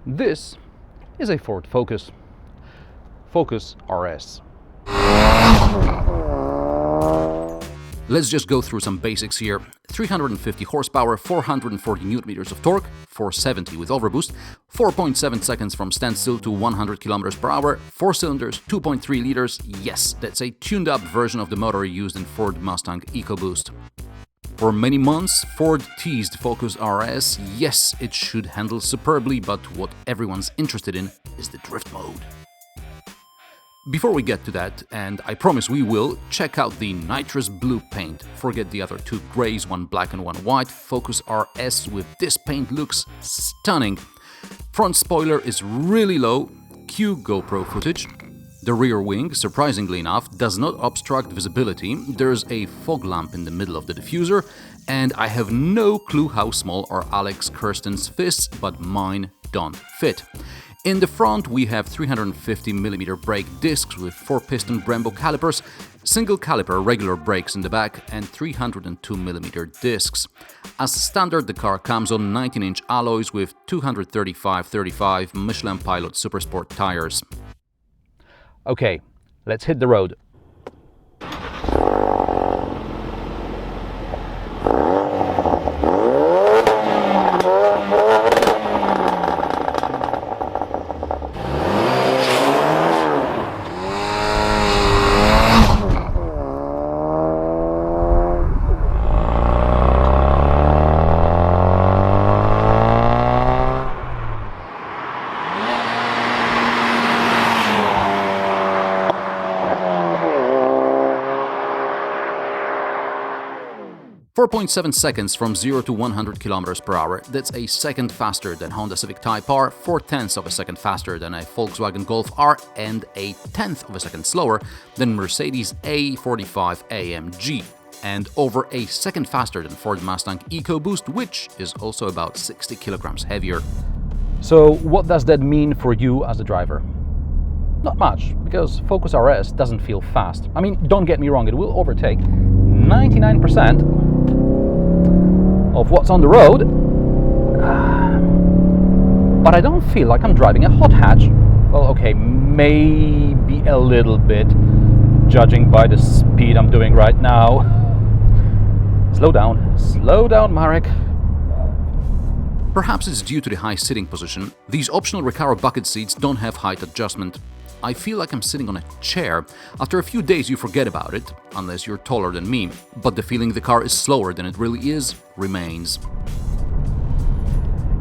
This is a Ford Focus RS. Let's just go through some basics here. 350 horsepower, 440 newton meters of torque, 470 with overboost, 4.7 seconds from standstill to 100 kilometers per hour, 4 cylinders, 2.3 liters. Yes, that's a tuned up version of the motor used in Ford Mustang EcoBoost. For many months, Ford teased Focus RS. Yes, it should handle superbly, but what everyone's interested in is the drift mode. Before we get to that, and I promise we will, check out the Nitrous Blue paint. Forget the other two grays, one black and one white. Focus RS with this paint looks stunning. Front spoiler is really low. Cue GoPro footage. The rear wing, surprisingly enough, does not obstruct visibility. There's a fog lamp in the middle of the diffuser, and I have no clue how small are Alex Kersten's fists, but mine don't fit. In the front, we have 350mm brake discs with 4-piston Brembo calipers, single caliper regular brakes in the back, and 302mm discs. As standard, the car comes on 19-inch alloys with 235/35 Michelin Pilot Supersport tires. Okay, let's hit the road. 4.7 seconds from 0 to 100 kilometers per hour. That's a second faster than Honda Civic Type R, 4/10 of a second faster than a Volkswagen Golf R, and a 1/10 of a second slower than Mercedes A45 AMG. And over a second faster than Ford Mustang EcoBoost, which is also about 60 kilograms heavier. So what does that mean for you as a driver? Not much, because Focus RS doesn't feel fast. I mean, don't get me wrong, it will overtake 99% of what's on the road, but I don't feel like I'm driving a hot hatch. Well, okay, maybe a little bit, judging by the speed I'm doing right now. Slow down, Marek. Perhaps it's due to the high sitting position. These optional Recaro bucket seats don't have height adjustment. I feel like I'm sitting on a chair. After a few days you forget about it, unless you're taller than me, but the feeling the car is slower than it really is remains.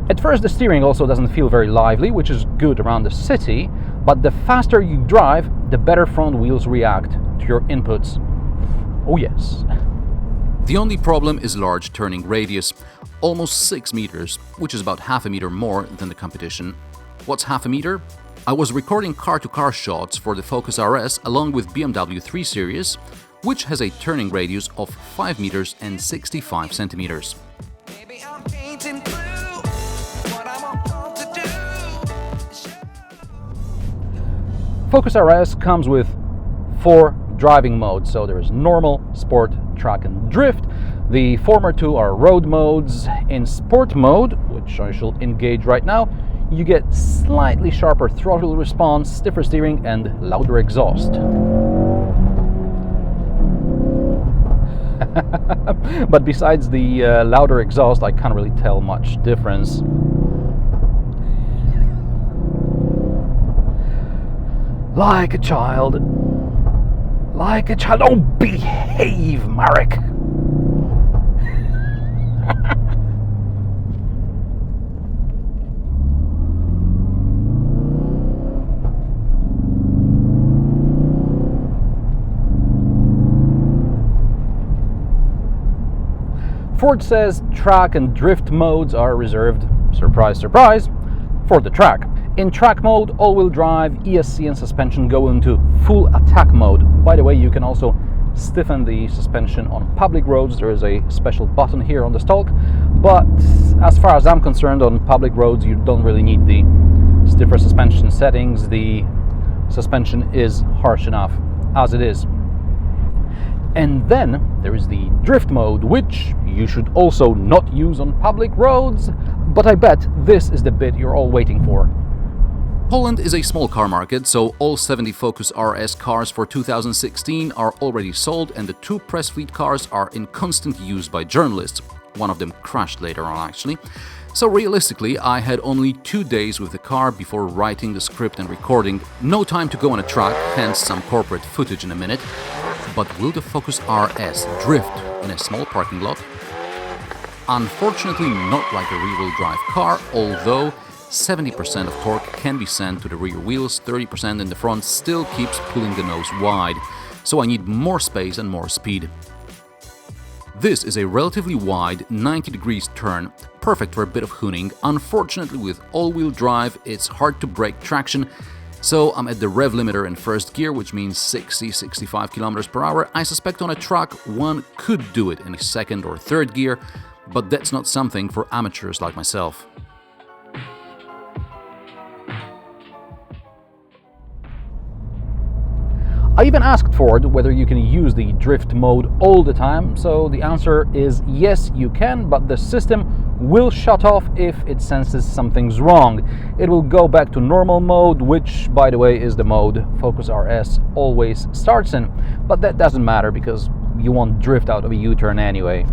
At first the steering also doesn't feel very lively, which is good around the city, but the faster you drive, the better front wheels react to your inputs. Oh yes. The only problem is large turning radius, almost 6 meters, which is about half a meter more than the competition. What's half a meter? I was recording car-to-car shots for the Focus RS along with BMW 3 Series, which has a turning radius of 5 meters and 65 centimeters. Focus RS comes with 4 driving modes, so there is normal, sport, track and drift. The former 2 are road modes. In sport mode, which I shall engage right now, you get slightly sharper throttle response, stiffer steering and louder exhaust. But besides the louder exhaust, I can't really tell much difference. Like a child. Oh, behave, Marek! Ford says track and drift modes are reserved, surprise, surprise, for the track. In track mode, all-wheel drive, ESC and suspension go into full attack mode. By the way, you can also stiffen the suspension on public roads. There is a special button here on the stalk, but as far as I'm concerned, on public roads you don't really need the stiffer suspension settings. The suspension is harsh enough as it is. And then there is the drift mode, which you should also not use on public roads, But I bet this is the bit you're all waiting for. Poland is a small car market, so all 70 Focus RS cars for 2016 are already sold, and the 2 press fleet cars are in constant use by journalists. One of them crashed later on, actually. So realistically, I had only 2 days with the car before writing the script and recording. No time to go on a track, hence some corporate footage in a minute. But will the Focus RS drift in a small parking lot? Unfortunately, not like a rear-wheel drive car, although 70% of torque can be sent to the rear wheels, 30% in the front still keeps pulling the nose wide, so I need more space and more speed. This is a relatively wide 90 degrees turn, perfect for a bit of hooning. Unfortunately, with all-wheel drive, it's hard to break traction, so I'm at the rev limiter in first gear, which means 60-65 km per hour. I suspect on a track one could do it in a second or third gear, but that's not something for amateurs like myself. I even asked Ford whether you can use the drift mode all the time, so the answer is yes, you can, but the system will shut off if it senses something's wrong. It will go back to normal mode, which, by the way, is the mode Focus RS always starts in, but that doesn't matter because you won't drift out of a U-turn anyway.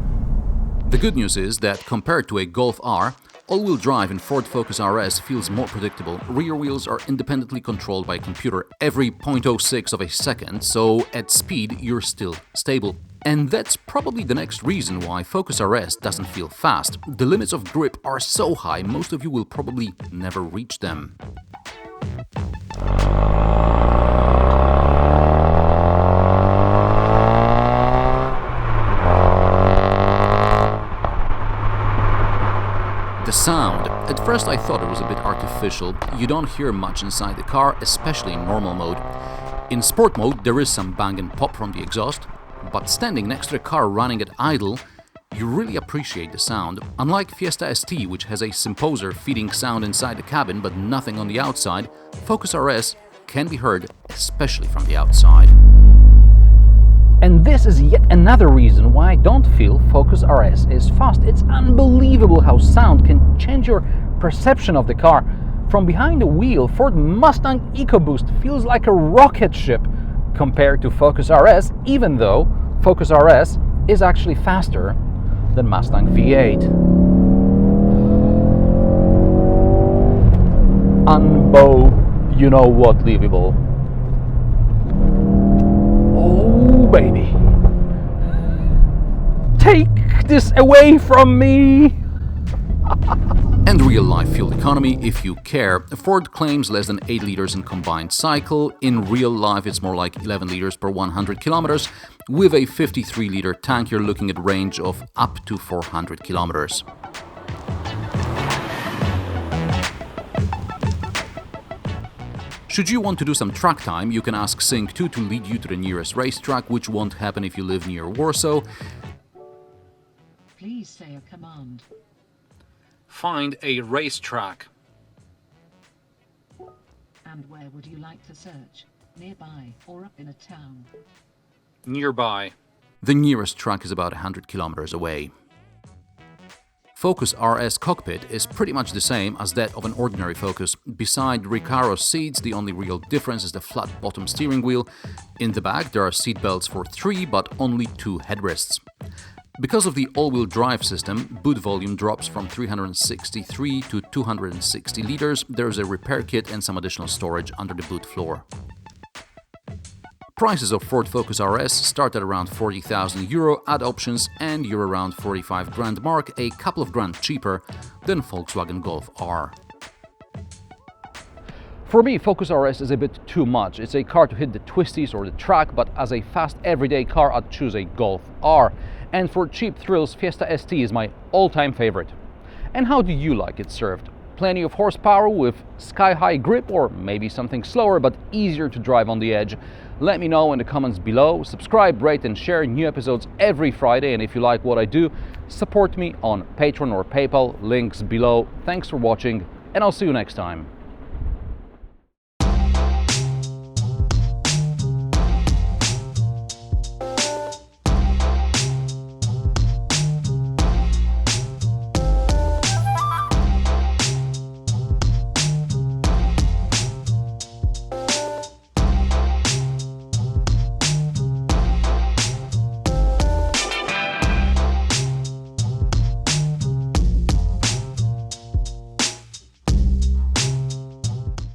The good news is that compared to a Golf R, all-wheel drive in Ford Focus RS feels more predictable. Rear wheels are independently controlled by a computer every 0.06 of a second, so at speed you're still stable. And that's probably the next reason why Focus RS doesn't feel fast. The limits of grip are so high, most of you will probably never reach them. The sound. At first I thought it was a bit artificial. You don't hear much inside the car, especially in normal mode. In sport mode there is some bang and pop from the exhaust, but standing next to the car running at idle, you really appreciate the sound. Unlike Fiesta ST, which has a symposer feeding sound inside the cabin but nothing on the outside, Focus RS can be heard, especially from the outside. And this is yet another reason why I don't feel Focus RS is fast. It's unbelievable how sound can change your perception of the car. From behind the wheel, Ford Mustang EcoBoost feels like a rocket ship compared to Focus RS, even though Focus RS is actually faster than Mustang V8. You know what, livable. Oh baby, take this away from me! And real-life fuel economy, if you care. Ford claims less than 8 liters in combined cycle. In real life it's more like 11 liters per 100 kilometers. With a 53-liter tank you're looking at range of up to 400 kilometers. Should you want to do some track time, you can ask Sync 2 to lead you to the nearest racetrack, which won't happen if you live near Warsaw. Please say a command. Find a racetrack. And where would you like to search? Nearby or up in a town? Nearby. The nearest track is about 100 kilometers away. Focus RS cockpit is pretty much the same as that of an ordinary Focus. Beside Recaro seats, the only real difference is the flat bottom steering wheel. In the back there are seat belts for 3, but only 2 headrests. Because of the all-wheel drive system, boot volume drops from 363 to 260 liters. There's a repair kit and some additional storage under the boot floor. Prices of Ford Focus RS start at around €40,000, add options and you're around 45 grand mark, a couple of grand cheaper than Volkswagen Golf R. For me, Focus RS is a bit too much. It's a car to hit the twisties or the track, but as a fast everyday car I'd choose a Golf R. And for cheap thrills, Fiesta ST is my all-time favorite. And how do you like it served? Plenty of horsepower with sky-high grip, or maybe something slower but easier to drive on the edge? Let me know in the comments below. Subscribe, rate and share new episodes every Friday, and if you like what I do, support me on Patreon or PayPal, links below. Thanks for watching, and I'll see you next time.